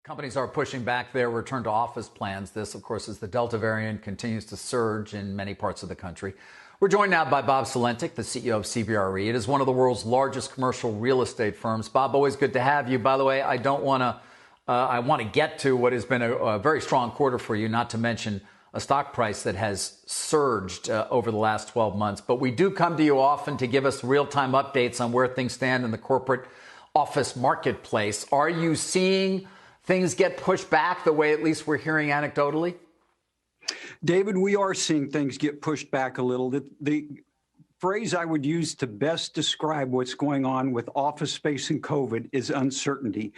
Companies are pushing back their return to office plans. This, of course, as the Delta variant continues to surge in many parts of the country. We're joined now by Bob Sulentic, the CEO of CBRE. It is one of the world's largest commercial real estate firms. Bob, always good to have you. By the way, I want to get to what has been a very strong quarter for you, not to mention a stock price that has surged over the last 12 months. But we do come to you often to give us real-time updates on where things stand in the corporate office marketplace. Are you seeing things get pushed back the way at least we're hearing anecdotally? David, we are seeing things get pushed back a little. The phrase I would use to best describe what's going on with office space and COVID is uncertainty.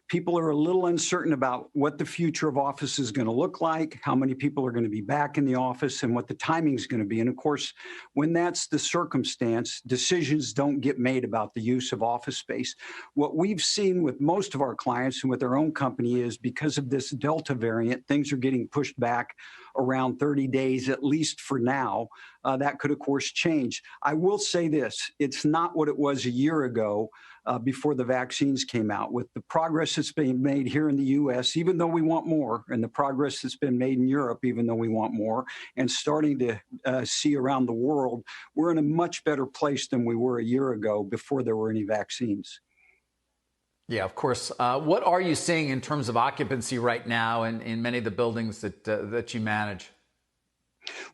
People are a little uncertain about what the future of office is going to look like, how many people are going to be back in the office, and what the timing is going to be. And of course, when that's the circumstance, decisions don't get made about the use of office space. What we've seen with most of our clients and with our own company is because of this Delta variant, things are getting pushed back around 30 days, at least for now. That could, of course, change. I will say this, it's not what it was a year ago before the vaccines came out. With the progress that's being made here in the U.S., even though we want more, and the progress that's been made in Europe, even though we want more, and starting to see around the world, we're in a much better place than we were a year ago before there were any vaccines. Yeah, of course. What are you seeing in terms of occupancy right now in many of the buildings that you manage?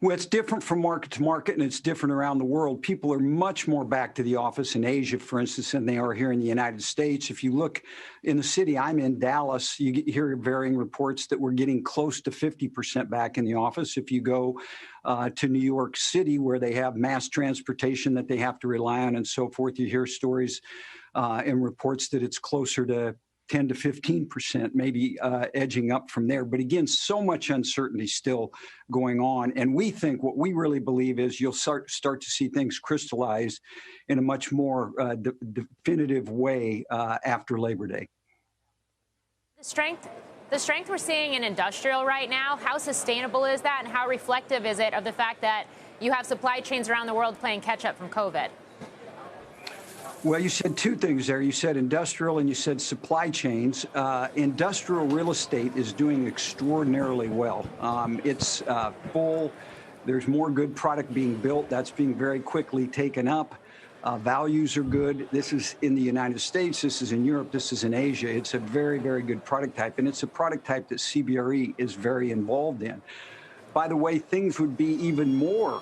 Well, it's different from market to market, and it's different around the world. People are much more back to the office in Asia, for instance, than they are here in the United States. If you look in the city I'm in, Dallas, you hear varying reports that we're getting close to 50% back in the office. If you go to New York City, where they have mass transportation that they have to rely on and so forth, you hear stories and reports that it's closer to 10 to 15%, maybe edging up from there. But again, so much uncertainty still going on. And we think what we really believe is you'll start to see things crystallize in a much more definitive way after Labor Day. The strength we're seeing in industrial right now, how sustainable is that, and how reflective is it of the fact that you have supply chains around the world playing catch up from COVID? Well, you said two things there. You said industrial and you said supply chains. Industrial real estate is doing extraordinarily well. It's full. There's more good product being built. That's being very quickly taken up. Values are good. This is in the United States. This is in Europe. This is in Asia. It's a very, very good product type. And it's a product type that CBRE is very involved in. By the way, things would be even more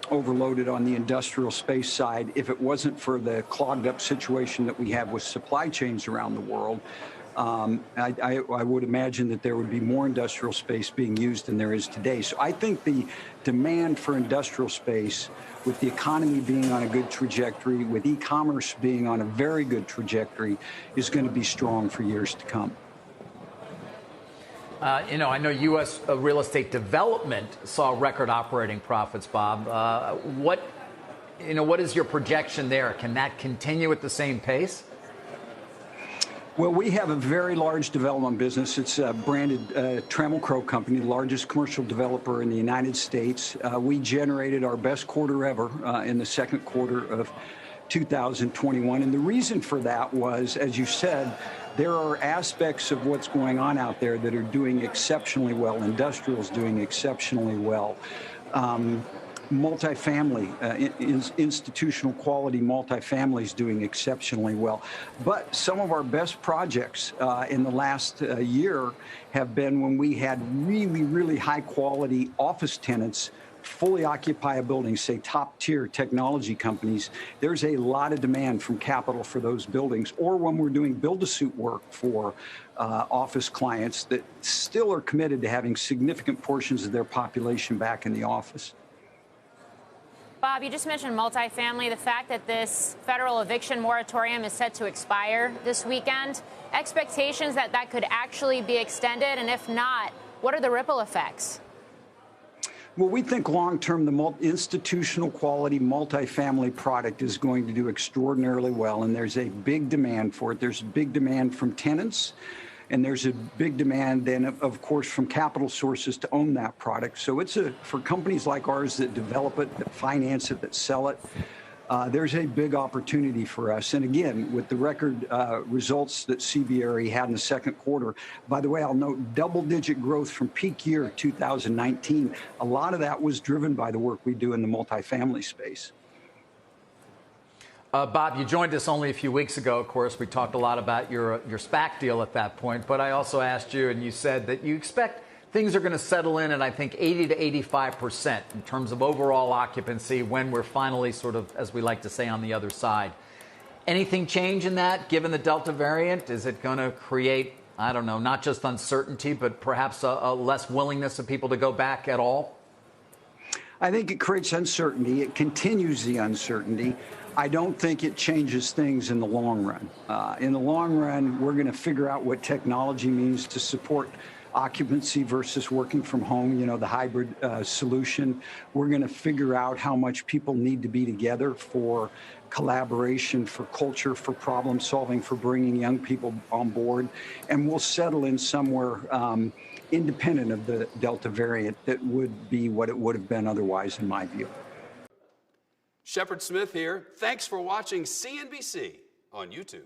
overloaded on the industrial space side if it wasn't for the clogged up situation that we have with supply chains around the world. I would imagine that there would be more industrial space being used than there is today. So I think the demand for industrial space, with the economy being on a good trajectory, with e-commerce being on a very good trajectory, is going to be strong for years to come. I know U.S. real estate development saw record operating profits, Bob. What is your projection there? Can that continue at the same pace? Well, we have a very large development business. It's branded Trammell Crow Company, the largest commercial developer in the United States. We generated our best quarter ever in the second quarter of 2021. And the reason for that was, as you said, there are aspects of what's going on out there that are doing exceptionally well. Industrial is doing exceptionally well. Multifamily, institutional quality multifamily is doing exceptionally well. But some of our best projects in the last year have been when we had really, really high quality office tenants fully occupy a building, say top-tier technology companies. There's a lot of demand from capital for those buildings. Or when we're doing build-to-suit work for office clients that still are committed to having significant portions of their population back in the office. Bob, you just mentioned multifamily. The fact that this federal eviction moratorium is set to expire this weekend, expectations that that could actually be extended, and if not, what are the ripple effects? Well, we think long-term, the institutional quality multifamily product is going to do extraordinarily well, and there's a big demand for it. There's a big demand from tenants, and there's a big demand then, of course, from capital sources to own that product. So it's for companies like ours that develop it, that finance it, that sell it, there's a big opportunity for us. And again, with the record results that CBRE had in the second quarter, by the way, I'll note double-digit growth from peak year 2019. A lot of that was driven by the work we do in the multifamily space. Bob, you joined us only a few weeks ago. Of course, we talked a lot about your SPAC deal at that point. But I also asked you, and you said that you expect things are going to settle in at, I think, 80 to 85% in terms of overall occupancy when we're finally sort of, as we like to say, on the other side. Anything change in that, given the Delta variant? Is it going to create, I don't know, not just uncertainty, but perhaps a less willingness of people to go back at all? I think it creates uncertainty. It continues the uncertainty. I don't think it changes things in the long run. In the long run, we're going to figure out what technology means to support occupancy versus working from home, you know, the hybrid solution. We're going to figure out how much people need to be together for collaboration, for culture, for problem solving, for bringing young people on board. And we'll settle in somewhere independent of the Delta variant that would be what it would have been otherwise, in my view. Shepard Smith here. Thanks for watching CNBC on YouTube.